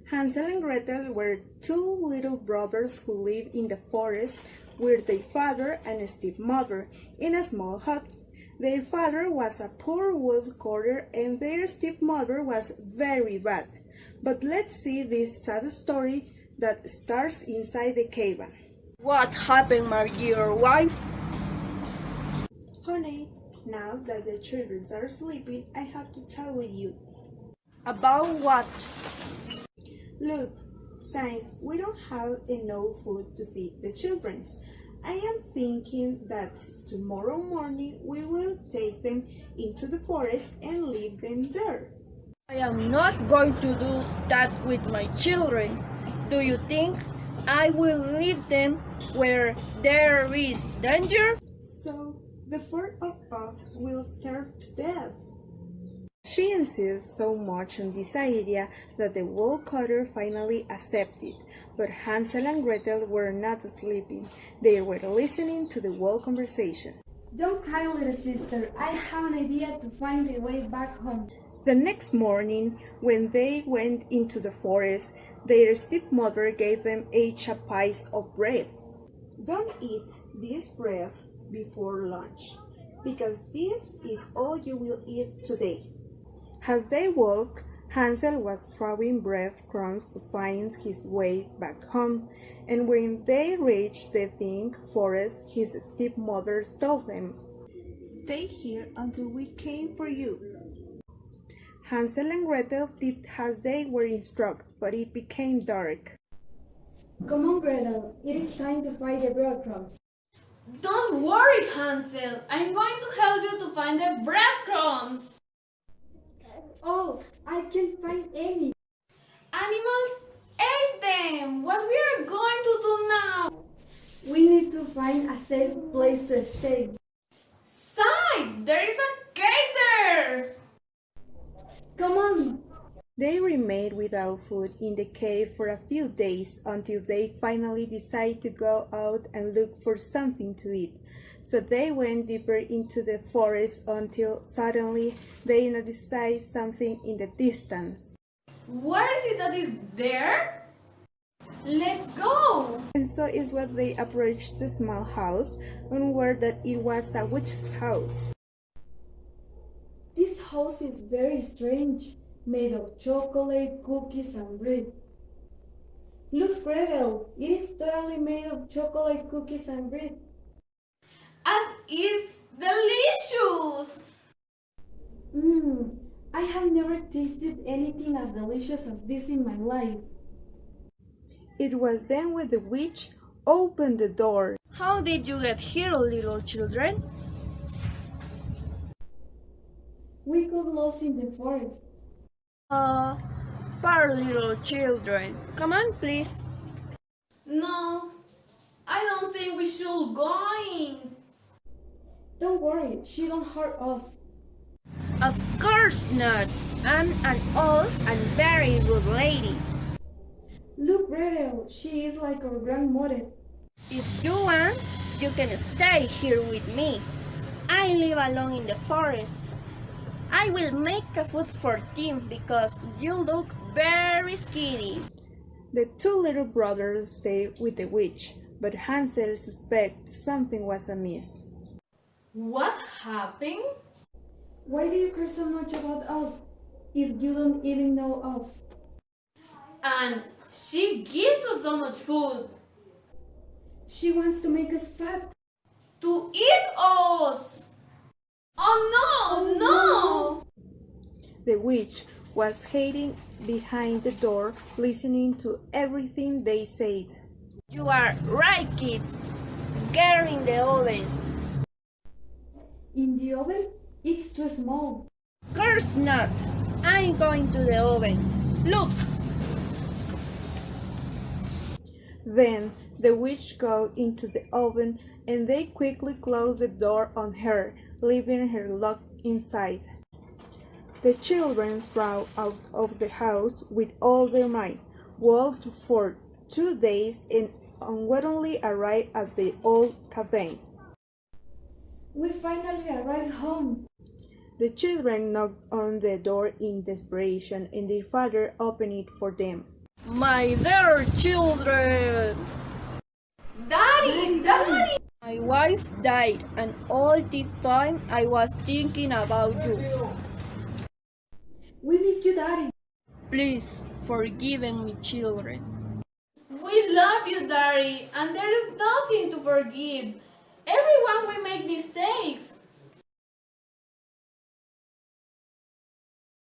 Hansel and Gretel were two little brothers who lived in the forest with their father and stepmother in a small hut. Their father was a poor woodcutter and their stepmother was very bad. But let's see this sad story that starts inside the cabin. What happened, my dear wife? Honey, now that the children are sleeping, I have to tell with you. About what? Look, since we don't have enough food to feed the children, I am thinking that tomorrow morning we will take them into the forest and leave them there. I am not going to do that with my children. Do you think I will leave them where there is danger? So the four of us will starve to death. She insists so much on this idea that the woodcutter finally accepted, but Hansel and Gretel were not sleeping. They were listening to the whole conversation. Don't cry, little sister. I have an idea to find a way back home. The next morning, when they went into the forest, their stepmother gave them each a piece of bread. Don't eat this bread before lunch, because this is all you will eat today. As they walked, Hansel was throwing breadcrumbs to find his way back home, and when they reached the thick forest, his stepmother told them, "Stay here until we came for you." Hansel and Gretel did as they were instructed, but it became dark. Come on, Gretel. It is time to find the breadcrumbs. Don't worry, Hansel. I'm going to help you to find the breadcrumbs. Oh, I can't find any. Animals ate them. What we are going to do now? We need to find a safe place to stay. Side, there is a cave there. Come on. They remained without food in the cave for a few days until they finally decided to go out and look for something to eat. So they went deeper into the forest until suddenly they noticed something in the distance. What is it that is there? Let's go. And so is when they approached the small house, unaware that it was a witch's house. This house is very strange, made of chocolate, cookies, and bread. Look, Gretel, it is totally made of chocolate, cookies, and bread. And it's delicious. I have never tasted anything as delicious as this in my life. It was then when the witch opened the door. How did you get here, little children? We got lost in the forest. Poor little children. Come on, please. No, I don't think we should go in. Don't worry, she don't hurt us. Of course not. I'm an old and very rude lady. Look, Gretel, she is like our grandmother. If you want, you can stay here with me. I live alone in the forest. I will make a food for Tim because you look very skinny. The two little brothers stayed with the witch, but Hansel suspected something was amiss. What happened? Why do you care so much about us if you don't even know us? And she gives us so much food She wants to make us fat. to eat us. Oh no. The witch was hiding behind the door, listening to everything they said. You are right, kids. Get her in the oven. In the oven? It's too small. Of course not. I'm going to the oven. Look! Then the witch got into the oven and they quickly closed the door on her, leaving her locked inside. The children ran out of the house with all their might, walked for 2 days and unwittingly arrived at the old cabin. We finally arrived home. The children knocked on the door in desperation and their father opened it for them. My dear children! Daddy! Daddy! My wife died, and all this time I was thinking about you. We miss you, Daddy. Please forgive me, children. We love you, Daddy, and there is nothing to forgive. Everyone will make mistakes.